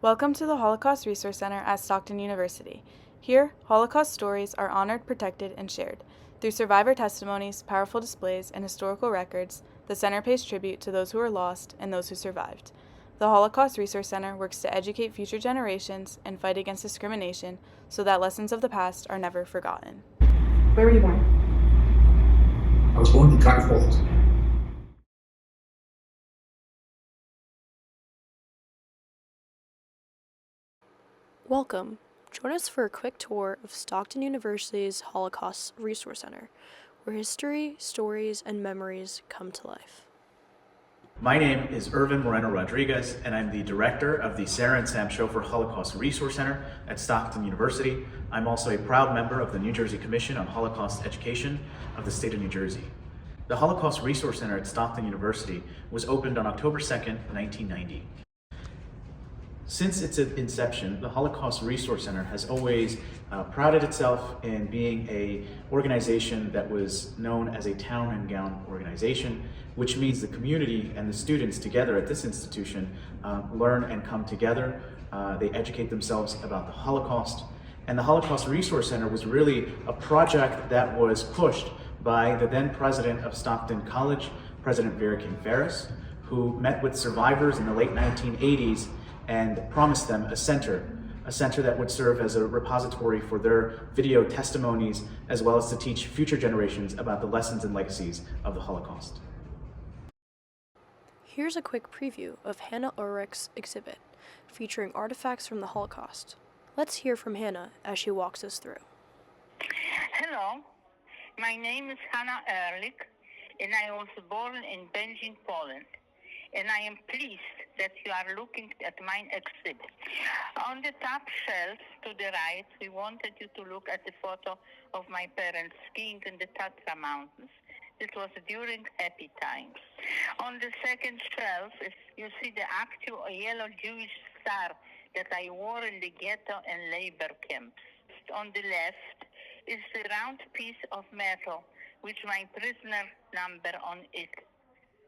Welcome to the Holocaust Resource Center at Stockton University. Here, Holocaust stories are honored, protected, and shared. Through survivor testimonies, powerful displays, and historical records, the center pays tribute to those who were lost and those who survived. The Holocaust Resource Center works to educate future generations and fight against discrimination so that lessons of the past are never forgotten. Where were you born? I was born in California. Welcome. Join us for a quick tour of Stockton University's Holocaust Resource Center, where history, stories, and memories come to life. My name is Irvin Moreno Rodriguez, and I'm the director of the Sara and Sam Schoffer Holocaust Resource Center at Stockton University. I'm also a proud member of the New Jersey Commission on Holocaust Education of the state of New Jersey. The Holocaust Resource Center at Stockton University was opened on October 2nd, 1990. Since its inception, the Holocaust Resource Center has always prided itself in being an organization that was known as a town and gown organization, which means the community and the students together at this institution learn and come together. They educate themselves about the Holocaust. And the Holocaust Resource Center was really a project that was pushed by the then president of Stockton College, President Vera King Ferris, who met with survivors in the late 1980s and promised them a center that would serve as a repository for their video testimonies, as well as to teach future generations about the lessons and legacies of the Holocaust. Here's a quick preview of Hannah Ulrich's exhibit, featuring artifacts from the Holocaust. Let's hear from Hannah as she walks us through. Hello, my name is Hannah Ehrlich, and I was born in Beijing, Poland. And I am pleased that you are looking at my exhibit. On the top shelf to the right, we wanted you to look at the photo of my parents skiing in the Tatra Mountains. It was during happy times. On the second shelf, you see the actual yellow Jewish star that I wore in the ghetto and labor camps. On the left is the round piece of metal with my prisoner number on it.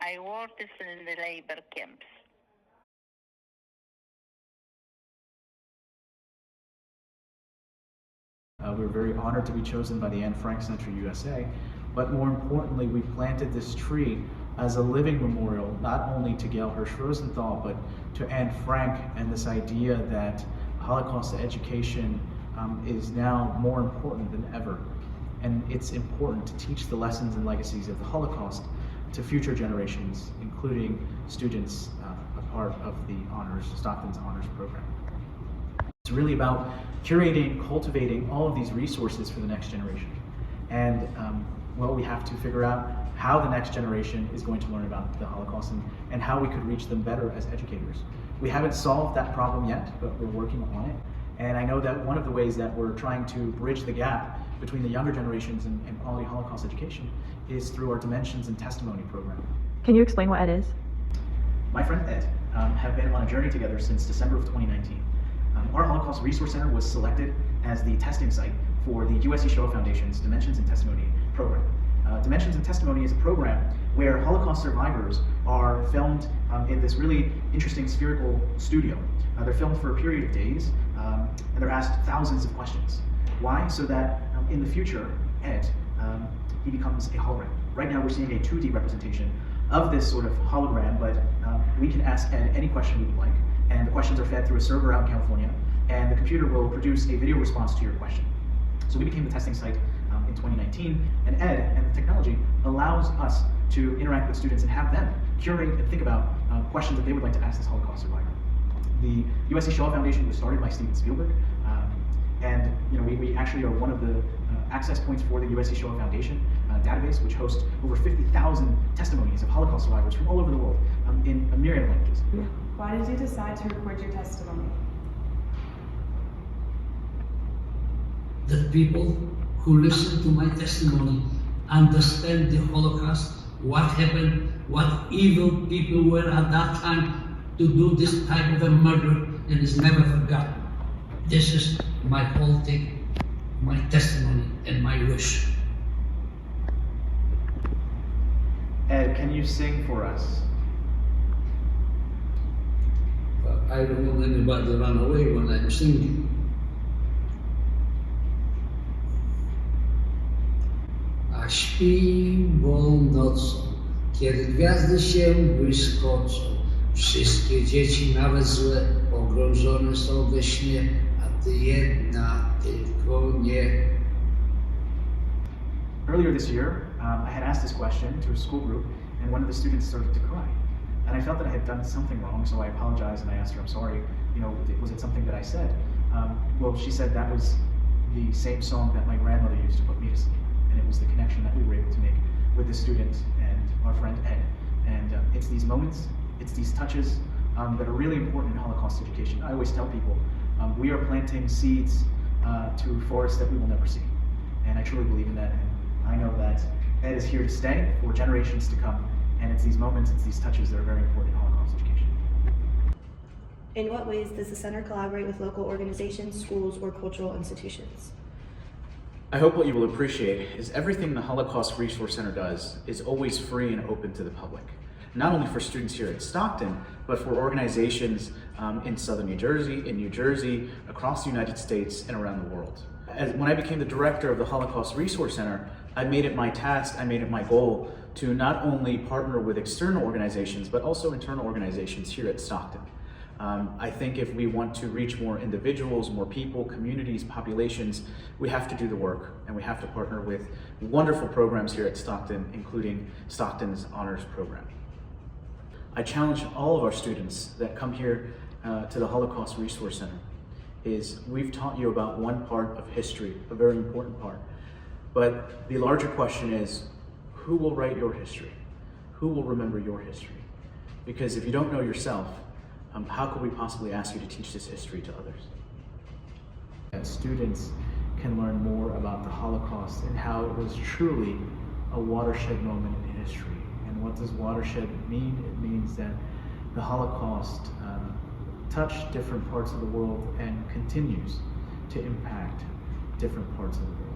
I wore this in the labor camps. We were very honored to be chosen by the Anne Frank Center USA, but more importantly, we planted this tree as a living memorial, not only to Gail Hirsch Rosenthal, but to Anne Frank, and this idea that Holocaust education is now more important than ever. And it's important to teach the lessons and legacies of the Holocaust to future generations, including students a part of the Stockton's honors program. It's really about curating, cultivating all of these resources for the next generation. And we have to figure out how the next generation is going to learn about the Holocaust and how we could reach them better as educators. We haven't solved that problem yet, but we're working on it. And I know that one of the ways that we're trying to bridge the gap between the younger generations and quality Holocaust education is through our Dimensions and Testimony program. Can you explain what ED is? My friend Ed have been on a journey together since December of 2019. Our Holocaust Resource Center was selected as the testing site for the USC Shoah Foundation's Dimensions and Testimony program. Dimensions and Testimony is a program where Holocaust survivors are filmed in this really interesting spherical studio. They're filmed for a period of days, and they're asked thousands of questions. Why? So that in the future, Ed, he becomes a hologram. Right now we're seeing a 2D representation of this sort of hologram, but we can ask Ed any question we would like, and the questions are fed through a server out in California, and the computer will produce a video response to your question. So we became the testing site in 2019, and Ed and the technology allows us to interact with students and have them curate and think about questions that they would like to ask this Holocaust survivor. The USC Shoah Foundation was started by Steven Spielberg, and we actually are one of the access points for the USC Shoah Foundation database, which hosts over 50,000 testimonies of Holocaust survivors from all over the world in a myriad of languages. Why did you decide to record your testimony? That people who listen to my testimony understand the Holocaust, what happened, what evil people were at that time to do this type of a murder, and is never forgotten. This is my whole thing, my testimony and my wish. Ed, can you sing for us? I don't want anybody to run away when I'm singing. A śpi nocą, kiedy gwiazdy się błyskocą. Wszystkie dzieci, nawet złe, pogrążone są we śnie, a ty jedna tylko nie. Earlier this year, I had asked this question to a school group, and one of the students started to cry. And I felt that I had done something wrong, so I apologized and I asked her, I'm sorry, was it something that I said? Well, she said that was the same song that my grandmother used to put me to sleep. And it was the connection that we were able to make with the student and our friend Ed. And it's these moments, it's these touches that are really important in Holocaust education. I always tell people, we are planting seeds to forests that we will never see. And I truly believe in that. And I know that Ed is here to stay for generations to come. And it's these moments, it's these touches that are very important in Holocaust education. In what ways does the center collaborate with local organizations, schools, or cultural institutions? I hope what you will appreciate is everything the Holocaust Resource Center does is always free and open to the public. Not only for students here at Stockton, but for organizations in southern New Jersey, across the United States, and around the world. When I became the director of the Holocaust Resource Center, I made it my task, I made it my goal to not only partner with external organizations, but also internal organizations here at Stockton. I think if we want to reach more individuals, more people, communities, populations, we have to do the work, and we have to partner with wonderful programs here at Stockton, including Stockton's Honors Program. I challenge all of our students that come here to the Holocaust Resource Center is we've taught you about one part of history, a very important part, but the larger question is, who will write your history? Who will remember your history? Because if you don't know yourself, how could we possibly ask you to teach this history to others? That students can learn more about the Holocaust and how it was truly a watershed moment in history. And what does watershed mean? It means that the Holocaust touched different parts of the world and continues to impact different parts of the world.